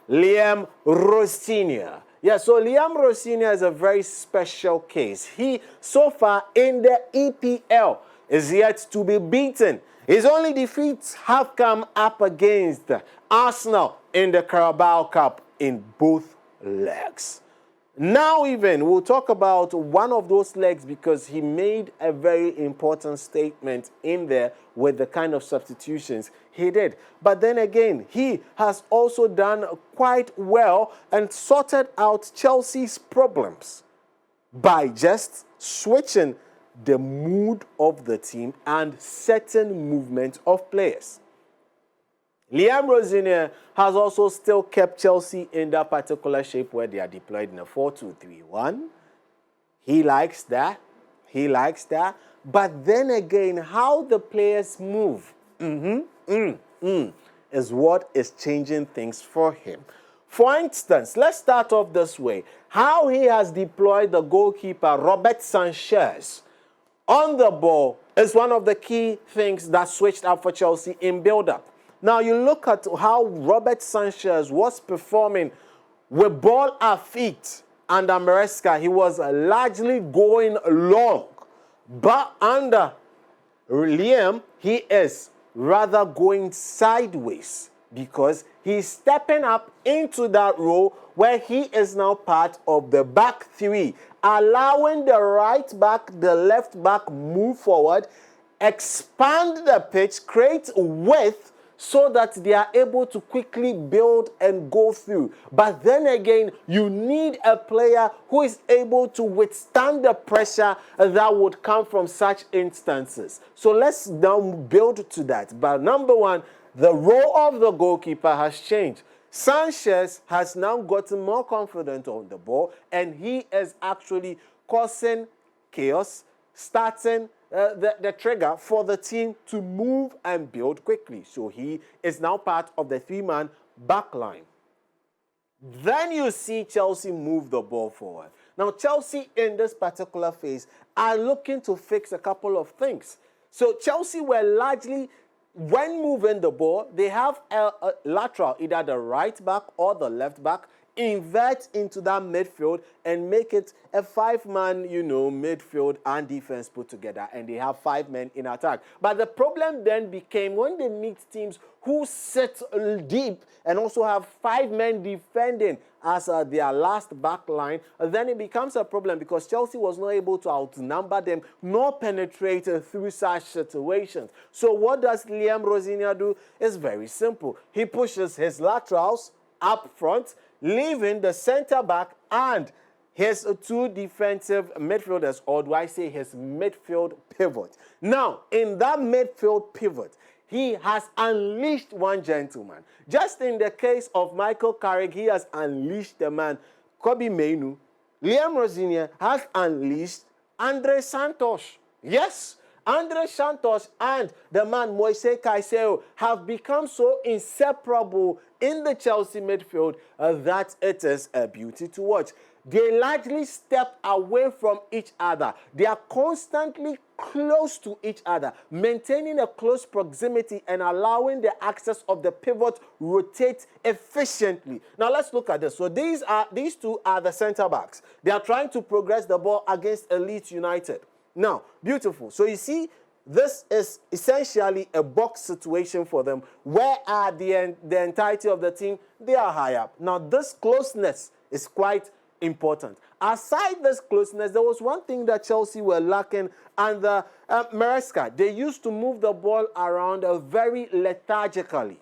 Liam Rosenior. Yeah, so Liam Rosenior is a very special case. He, so far in the EPL, is yet to be beaten. His only defeats have come up against Arsenal in the Carabao Cup in both legs. Now even, we'll talk about one of those legs because he made a very important statement in there with the kind of substitutions he did. But then again, he has also done quite well and sorted out Chelsea's problems by just switching the mood of the team and certain movement of players. Liam Rosenior has also still kept Chelsea in that particular shape where they are deployed in a 4-2-3-1. He likes that. He likes that. But then again, how the players move is what is changing things for him. For instance, let's start off this way. How he has deployed the goalkeeper, Robert Sanchez, on the ball is one of the key things that switched up for Chelsea in build-up. Now, you look at how Robert Sanchez was performing with ball at feet under Maresca. He was largely going long. But under Liam, he is rather going sideways because he's stepping up into that role where he is now part of the back three, allowing the right back, the left back move forward, expand the pitch, create width, so that they are able to quickly build and go through. But then again, you need a player who is able to withstand the pressure that would come from such instances. So let's now build to that. But number one, the role of the goalkeeper has changed. Sanchez has now gotten more confident on the ball, and he is actually causing chaos, starting the trigger for the team to move and build quickly. So he is now part of the three-man back line. Then you see Chelsea move the ball forward. Now, Chelsea in this particular phase are looking to fix a couple of things. So Chelsea were largely, when moving the ball, they have a lateral, either the right back or the left back, invert into that midfield and make it a five-man, midfield and defense put together, and they have 5 men in attack. But the problem then became when they meet teams who sit deep and also have 5 men defending as their last back line, then it becomes a problem because Chelsea was not able to outnumber them nor penetrate through such situations. So what does Liam Rosenior do? It's very simple. He pushes his laterals up front, leaving the center back and his 2 defensive midfielders, or do I say his midfield pivot. Now, in that midfield pivot, he has unleashed one gentleman. Just in the case of Michael Carrick, he has unleashed the man, Kobe Mainu. Liam Rosenior has unleashed Andre Santos. Yes, Andre Santos and the man Moise Caicedo have become so inseparable in the Chelsea midfield that it is a beauty to watch. They largely step away from each other. They are constantly close to each other, maintaining a close proximity and allowing the axis of the pivot rotate efficiently. Now let's look at this. So these 2 are the center backs. They are trying to progress the ball against Leeds United. Now, beautiful. So you see, this is essentially a box situation for them where the entirety of the team, they are high up. Now, this closeness is quite important. Aside this closeness, there was one thing that Chelsea were lacking, and the Maresca, they used to move the ball around very lethargically.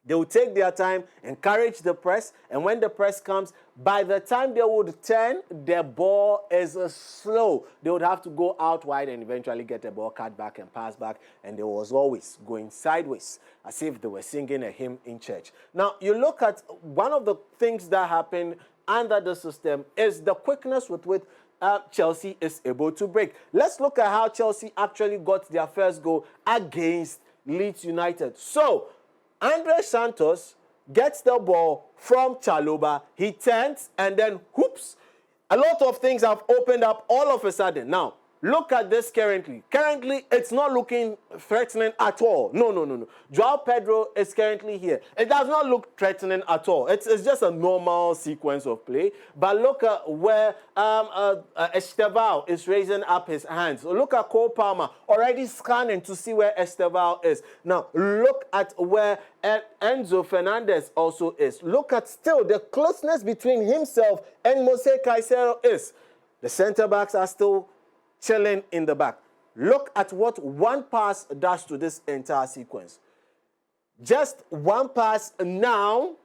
They would take their time, encourage the press, and when the press comes, by the time they would turn, the ball is slow. They would have to go out wide and eventually get the ball cut back and pass back, and they was always going sideways, as if they were singing a hymn in church. Now, you look at one of the things that happened under the system is the quickness with which Chelsea is able to break. Let's look at how Chelsea actually got their first goal against Leeds United. So, Andre Santos gets the ball from Chalobah. He turns and then whoops. A lot of things have opened up all of a sudden. Now, Look at this currently. Currently, it's not looking threatening at all. No. Joao Pedro is currently here. It does not look threatening at all. It's just a normal sequence of play. But look at where Estevao is raising up his hands. Look at Cole Palmer already scanning to see where Estevao is. Now, look at where Enzo Fernández also is. Look at still the closeness between himself and Mose Caicedo is. The centre-backs are still chilling in the back. Look at what one pass does to this entire sequence. Just one pass now,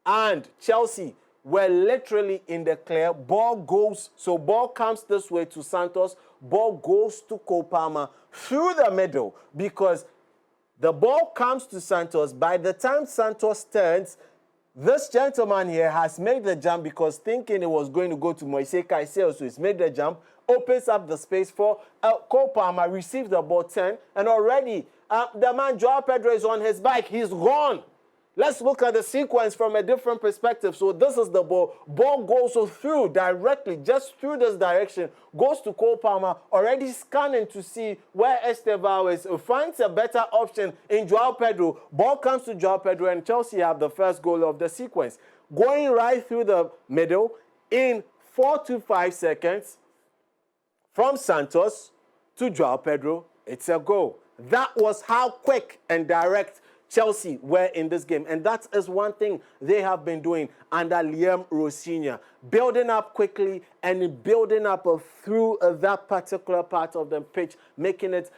and Chelsea were literally in the clear. Ball goes, so ball comes this way to Santos. Ball goes to Cole Palmer through the middle because the ball comes to Santos. By the time Santos turns, this gentleman here has made the jump because thinking it was going to go to Moise Caicedo, so he's made the jump, opens up the space for Cole Palmer, receives the ball 10, and already the man Joao Pedro is on his bike. He's gone. Let's look at the sequence from a different perspective. So this is the ball. Ball goes through directly, just through this direction, goes to Cole Palmer, already scanning to see where Estevao is, finds a better option in Joao Pedro. Ball comes to Joao Pedro, and Chelsea have the first goal of the sequence. Going right through the middle in 4 to 5 seconds from Santos to Joao Pedro, it's a goal. That was how quick and direct Chelsea were in this game. And that is one thing they have been doing under Liam Rosenior. Building up quickly and building up through that particular part of the pitch, making it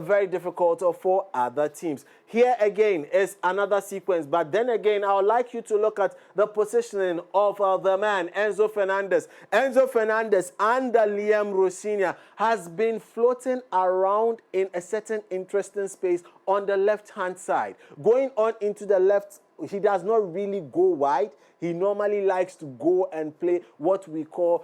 very difficult for other teams. Here again is another sequence. But then again, I would like you to look at the positioning of the man, Enzo Fernández. Enzo Fernández under Liam Rosenior has been floating around in a certain interesting space on the left-hand side. Going on into the left, he does not really go wide. He normally likes to go and play what we call,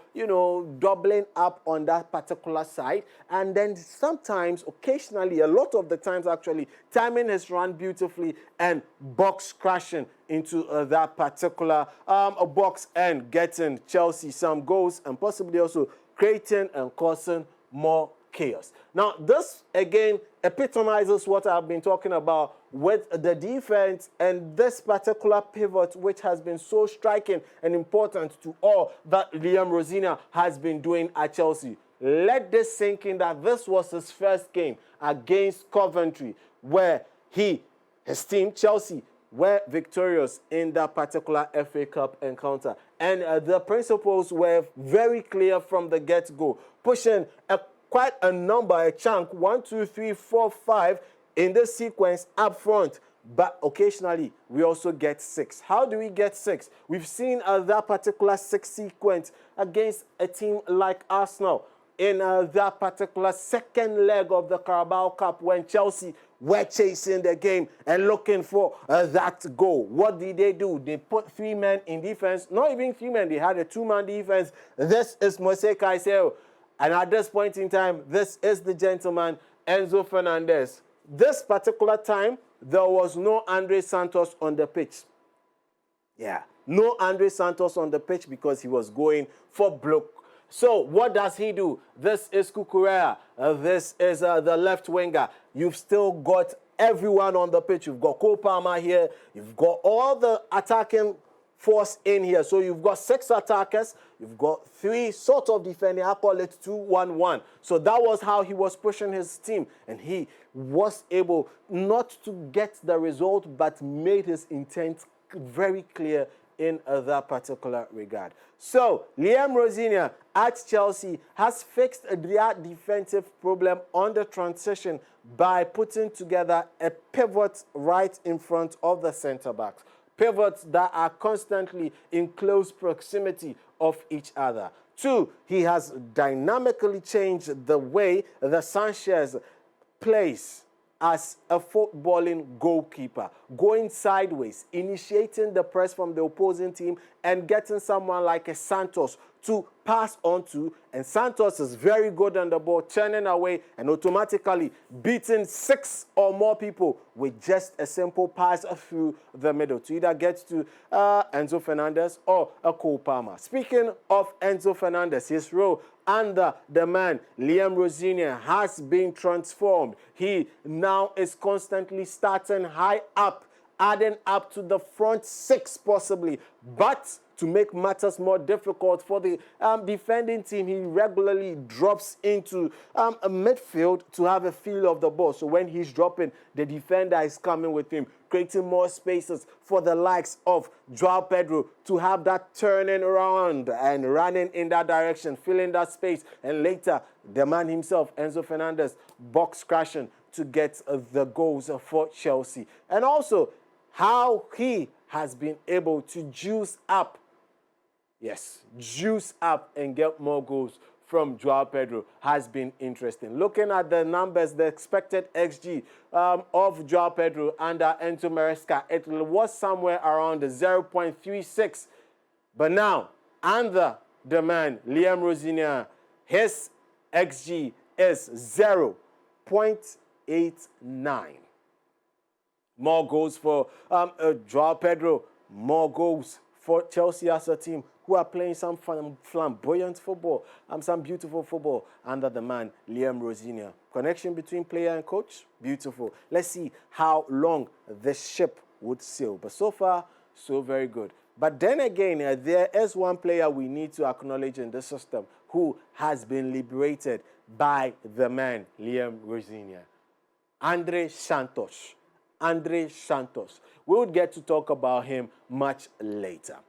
doubling up on that particular side. And then sometimes, occasionally, a lot of the times actually, timing his run beautifully and box crashing into that particular box and getting Chelsea some goals and possibly also creating and causing more chaos. Now, this again epitomizes what I've been talking about with the defense and this particular pivot, which has been so striking and important to all that Liam Rosenior has been doing at Chelsea. Let this sink in that this was his first game against Coventry, where his team, Chelsea, were victorious in that particular FA Cup encounter. And the principles were very clear from the get-go, pushing quite a number, a chunk, 1, 2, 3, 4, 5 in this sequence up front. But occasionally, we also get 6. How do we get 6? We've seen that particular 6 sequence against a team like Arsenal in that particular second leg of the Carabao Cup when Chelsea were chasing the game and looking for that goal. What did they do? They put 3 men in defense. Not even 3 men. They had a 2-man defense. This is Moise Caicedo. And at this point in time, this is the gentleman, Enzo Fernández. This particular time, there was no Andre Santos on the pitch. Yeah, no Andre Santos on the pitch because he was going for block. So what does he do? This is Cucurella. This is the left winger. You've still got everyone on the pitch. You've got Cole Palmer here. You've got all the attacking force in here. So you've got 6 attackers. You've got 3 sort of defending. I call it 2-1-1. So that was how he was pushing his team. And he was able not to get the result, but made his intent very clear in that particular regard. So Liam Rosenior at Chelsea has fixed their defensive problem on the transition by putting together a pivot right in front of the centre-backs. Pivots that are constantly in close proximity of each other. 2, he has dynamically changed the way the Sanchez plays as a footballing goalkeeper, going sideways, initiating the press from the opposing team and getting someone like a Santos to pass on to, and Santos is very good on the ball, turning away and automatically beating 6 or more people with just a simple pass through the middle to either get to Enzo Fernández or a Cole Palmer. Speaking of Enzo Fernández, his role under the man, Liam Rosenior, has been transformed. He now is constantly starting high up, adding up to the front six possibly. But to make matters more difficult for the defending team, he regularly drops into a midfield to have a feel of the ball. So when he's dropping, the defender is coming with him, creating more spaces for the likes of Joao Pedro to have that turning around and running in that direction, filling that space. And later, the man himself, Enzo Fernández, box crashing to get the goals for Chelsea. And also, how he has been able to juice up and get more goals from Joao Pedro has been interesting. Looking at the numbers, the expected XG of Joao Pedro under Enzo Maresca, it was somewhere around the 0.36. But now, under the man, Liam Rosenior, his XG is 0.89. More goals for Joao Pedro, more goals for Chelsea as a team, who are playing some flamboyant football, some beautiful football under the man, Liam Rosenior. Connection between player and coach, beautiful. Let's see how long this ship would sail. But so far, so very good. But then again, there is one player we need to acknowledge in this system who has been liberated by the man, Liam Rosenior. Andre Santos. We would get to talk about him much later.